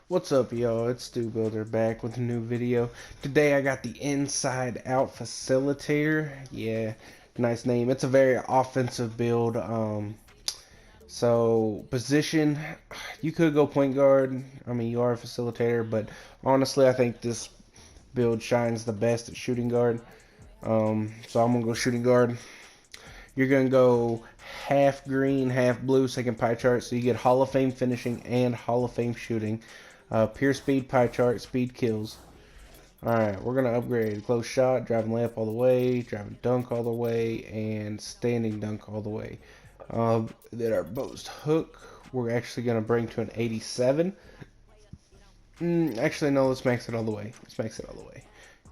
What's up, y'all? It's Stu Builder back with a new video. Today I got the Inside Out Facilitator. Yeah, nice name. It's a very offensive build. So position, you could go point guard. I mean, you are a facilitator, but honestly, I think this build shines the best at shooting guard. So I'm gonna go shooting guard. You're gonna go half green, half blue, second pie chart. So you get Hall of Fame finishing and Hall of Fame shooting. Pure speed pie chart, speed kills. Alright, we're going to upgrade close shot, driving layup all the way, driving dunk all the way, and standing dunk all the way. Then our post hook, we're actually going to bring to an 87. Actually, no, let's max it all the way. Let's max it all the way.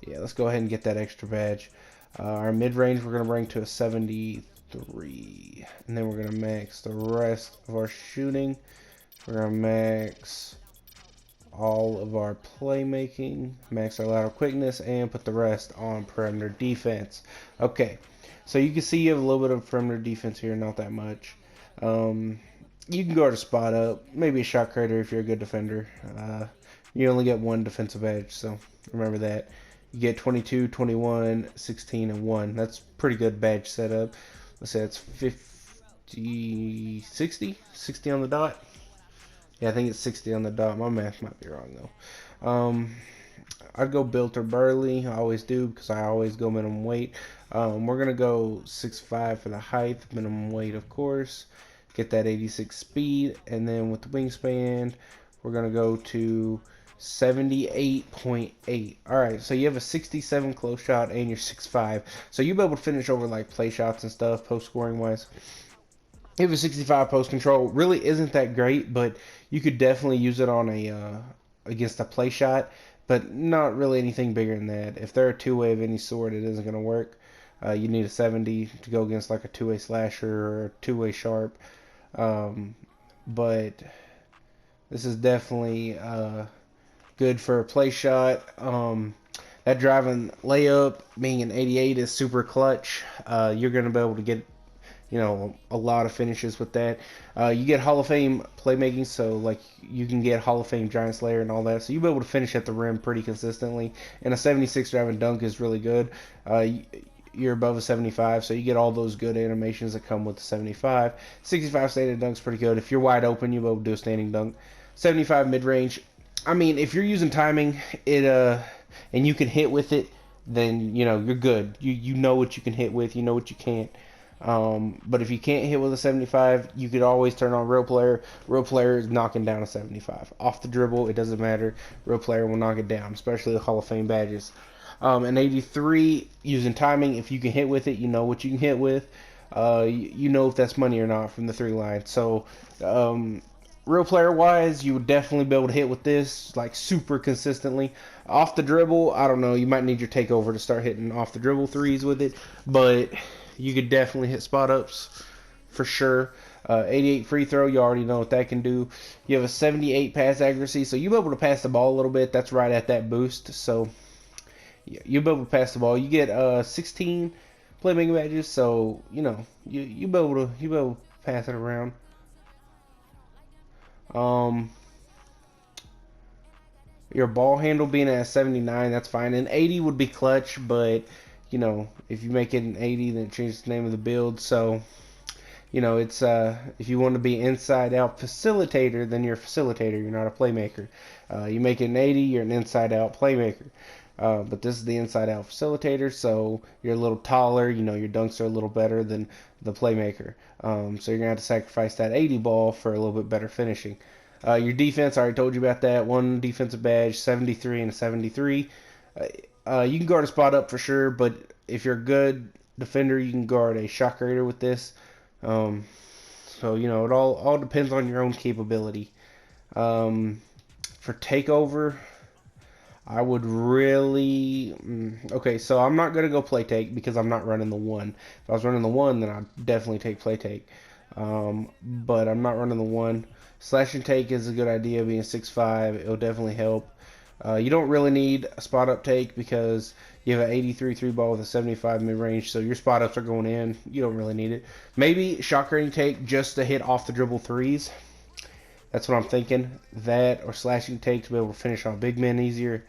Yeah, let's go ahead and get that extra badge. Our mid-range, we're going to bring to a 73. And then we're going to max the rest of our shooting. We're going to max all of our playmaking, max our lateral quickness, and put the rest on perimeter defense. Okay, so you can see you have a little bit of perimeter defense here, not that much. You can guard a spot up, maybe a shot creator if you're a good defender. You only get one defensive edge, so remember that. You get 22, 21, 16, and 1. That's pretty good badge setup. Let's say it's 50, 60? 60 on the dot. Yeah, I think it's 60 on the dot. My math might be wrong, though. I'd go built or burly. I always do because I always go minimum weight. We're going to go 6'5" for the height, minimum weight, of course. Get that 86 speed. And then with the wingspan, we're going to go to 78.8. Alright, so you have a 67 close shot and you're 6'5". So you'll be able to finish over like play shots and stuff, post scoring wise. You have a 65 post control. Really isn't that great, but you could definitely use it on a against a play shot, but not really anything bigger than that. If they're a two-way of any sort, it isn't going to work. You need a 70 to go against like a two-way slasher or a two-way sharp. But this is definitely good for a play shot. That driving layup being an 88 is super clutch. You're going to be able to get a lot of finishes with that. You get Hall of Fame playmaking, so like you can get Hall of Fame Giant Slayer and all that. So you'll be able to finish at the rim pretty consistently. And a 76 driving dunk is really good. You're above a 75, so you get all those good animations that come with the 75. 65 standing dunk's pretty good. If you're wide open, you'll be able to do a standing dunk. 75 mid range. I mean, if you're using timing, and you can hit with it, then you're good. You know what you can hit with. You know what you can't. But if you can't hit with a 75, you could always turn on Real Player. Real Player is knocking down a 75. Off the dribble, it doesn't matter. Real Player will knock it down, especially the Hall of Fame badges. An 83, using timing, if you can hit with it, you know what you can hit with. You know if that's money or not from the three line. So, Real Player wise, you would definitely be able to hit with this, like super consistently. Off the dribble, I don't know, you might need your takeover to start hitting off the dribble threes with it, but you could definitely hit spot ups for sure. 88 free throw, you already know what that can do. You have a 78 pass accuracy, so you'll be able to pass the ball a little bit. That's right at that boost, so you'll be able to pass the ball. You get 16 playmaking badges, so you'll be able to pass it around. Your ball handle being at 79, that's fine. And 80 would be clutch, but if you make it an 80, then it changes the name of the build. So, it's if you want to be inside out facilitator, then you're a facilitator. You're not a playmaker. You make it an 80, you're an inside out playmaker. But this is the inside out facilitator, so you're a little taller. Your dunks are a little better than the playmaker. So you're gonna have to sacrifice that 80 ball for a little bit better finishing. Your defense, I already told you about that. One defensive badge, 73 and a 73. You can guard a spot up for sure, but if you're a good defender, you can guard a shot creator with this. So it all depends on your own capability. For takeover, I would really okay. So I'm not gonna go play take because I'm not running the one. If I was running the one, then I'd definitely take play take. But I'm not running the one. Slash and take is a good idea. Being 6'5", it'll definitely help. You don't really need a spot up take because you have an 83 3 ball with a 75 mid range, so your spot ups are going in. You don't really need it. Maybe shot creating take just to hit off the dribble threes. That's what I'm thinking. That or slashing take to be able to finish on big men easier.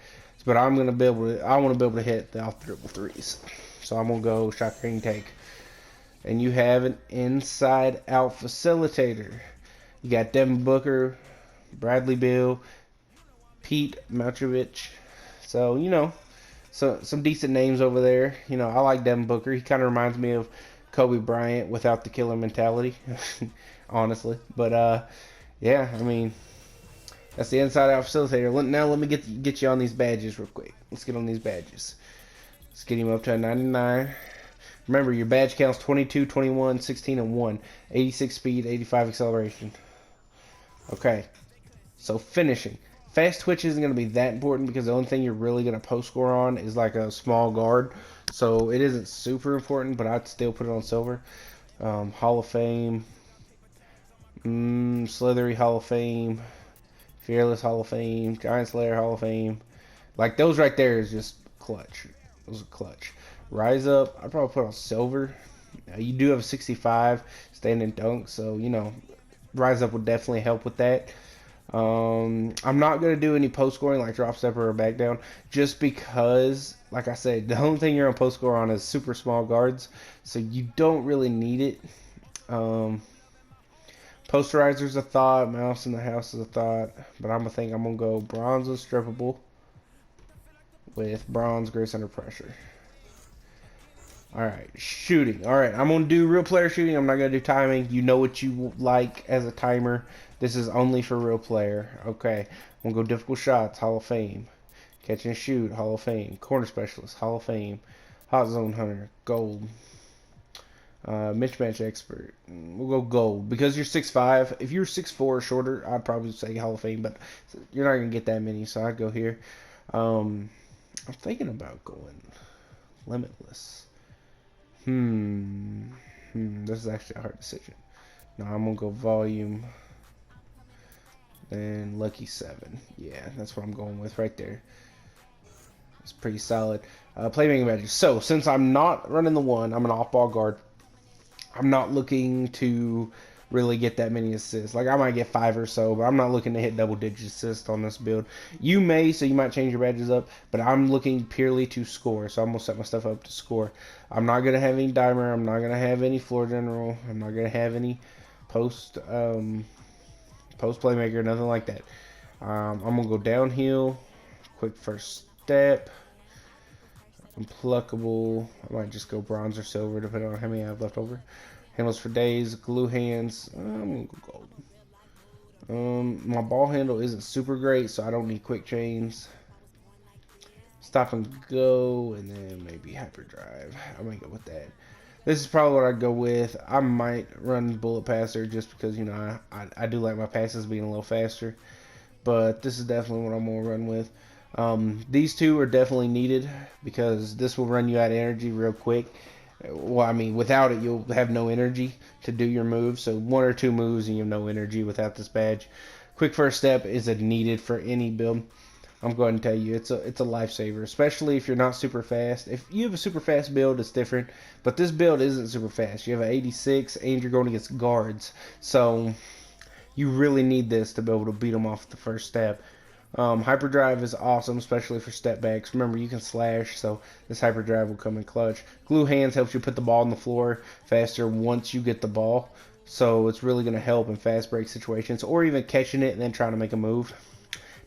But I'm gonna be able to. I want to be able to hit the off triple threes. So I'm gonna go shot cream take. And you have an inside out facilitator. You got Devin Booker, Bradley Beal, Pete Maltrovich. So so some decent names over there. I like Devin Booker. He kind of reminds me of Kobe Bryant without the killer mentality, honestly. But yeah, I mean, that's the inside out facilitator. Now let me get you on these badges real quick. Let's get on these badges. Let's get him up to a 99. Remember, your badge counts 22, 21, 16, and 1. 86 speed, 85 acceleration. Okay, so finishing. Fast twitch isn't going to be that important because the only thing you're really going to post score on is like a small guard. So it isn't super important, but I'd still put it on silver. Hall of Fame. Slithery Hall of Fame. Fearless Hall of Fame. Giant Slayer Hall of Fame. Like those right there is just clutch. Those are clutch. Rise Up, I'd probably put on silver. You do have a 65 standing dunk, so Rise Up would definitely help with that. I'm not going to do any post scoring like drop stepper or back down just because, like I said, the only thing you're on post score on is super small guards, so you don't really need it. Posterizer's a thought, Mouse in the House is a thought, but I'm going to go bronze unstrippable with bronze grace under pressure. Alright, shooting. Alright, I'm going to do real player shooting. I'm not going to do timing. You know what you like as a timer. This is only for real player. Okay, I'm going to go difficult shots, Hall of Fame. Catch and shoot, Hall of Fame. Corner specialist, Hall of Fame. Hot zone hunter, gold. Mismatch expert. We'll go gold. Because you're 6'5". If you're 6'4" or shorter, I'd probably say Hall of Fame, but you're not going to get that many, so I'd go here. I'm thinking about going limitless. This is actually a hard decision. No, I'm gonna go volume. Then lucky 7. Yeah, that's what I'm going with right there. It's pretty solid. Playmaking badges. So since I'm not running the 1, I'm an off-ball guard. I'm not looking to really get that many assists. Like I might get 5 or so, but I'm not looking to hit double-digit assists on this build. You may, so you might change your badges up, but I'm looking purely to score. So I'm gonna set my stuff up to score. I'm not gonna have any dimer. I'm not gonna have any floor general. I'm not gonna have any post playmaker, nothing like that. I'm gonna go downhill, quick first step, unpluckable. I might just go bronze or silver depending on how many I have left over. Handles for days, glue hands. I'm gonna go gold. My ball handle isn't super great, so I don't need quick chains. Stop and go, and then maybe hyperdrive. I might go with that. This is probably what I'd go with. I might run bullet passer just because I do like my passes being a little faster. But this is definitely what I'm gonna run with. These two are definitely needed because this will run you out of energy real quick. Well, I mean, without it, you'll have no energy to do your moves. So 1 or 2 moves and you have no energy without this badge. Quick first step is a needed for any build. I'm going to tell you, it's a lifesaver, especially if you're not super fast. If you have a super fast build, it's different. But this build isn't super fast. You have an 86, and you're going against guards. So you really need this to be able to beat them off the first step. Hyperdrive is awesome, especially for step backs. Remember, you can slash, so this hyperdrive will come in clutch. Glue hands helps you put the ball on the floor faster once you get the ball. So it's really going to help in fast break situations, or even catching it and then trying to make a move.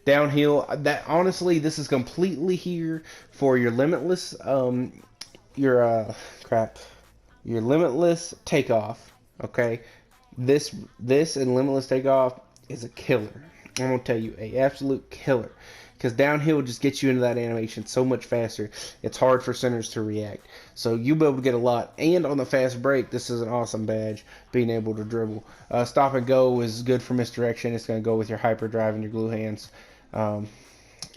Downhill, honestly, this is completely here for your limitless, your limitless takeoff. Okay, this and limitless takeoff is a killer. I'm gonna tell you, a absolute killer, because downhill just gets you into that animation so much faster. It's hard for centers to react, so you'll be able to get a lot. And on the fast break, this is an awesome badge, being able to dribble. Stop and go is good for misdirection. It's gonna go with your hyperdrive and your glue hands.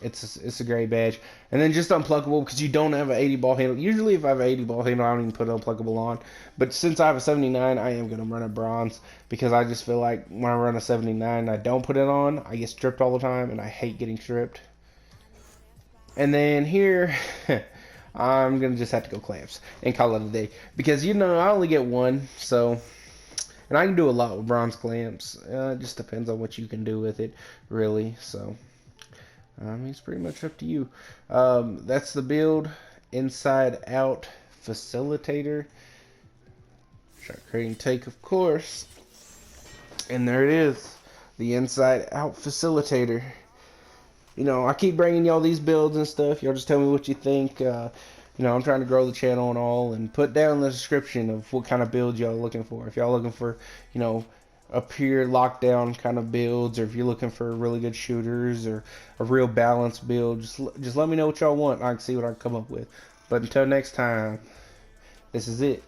It's a great badge. And then just unpluckable, because you don't have an 80 ball handle. Usually if I have an 80 ball handle, I don't even put unpluckable on. But since I have a 79, I am going to run a bronze, because I just feel like when I run a 79 I don't put it on, I get stripped all the time, and I hate getting stripped. And then here, I'm going to just have to go clamps and call it a day. Because, I only get 1, so And I can do a lot with bronze clamps. It just depends on what you can do with it, really. So, I mean, it's pretty much up to you. That's the build. Inside out facilitator. Shot creating take, of course. And there it is. The inside out facilitator. You know, I keep bringing y'all these builds and stuff. Y'all just tell me what you think. You know, I'm trying to grow the channel and all, and put down in the description of what kind of builds y'all looking for. If y'all looking for, you know, a pure lockdown kind of builds, or if you're looking for really good shooters or a real balanced build, just let me know what y'all want. I can see what I can come up with. But until next time, this is it.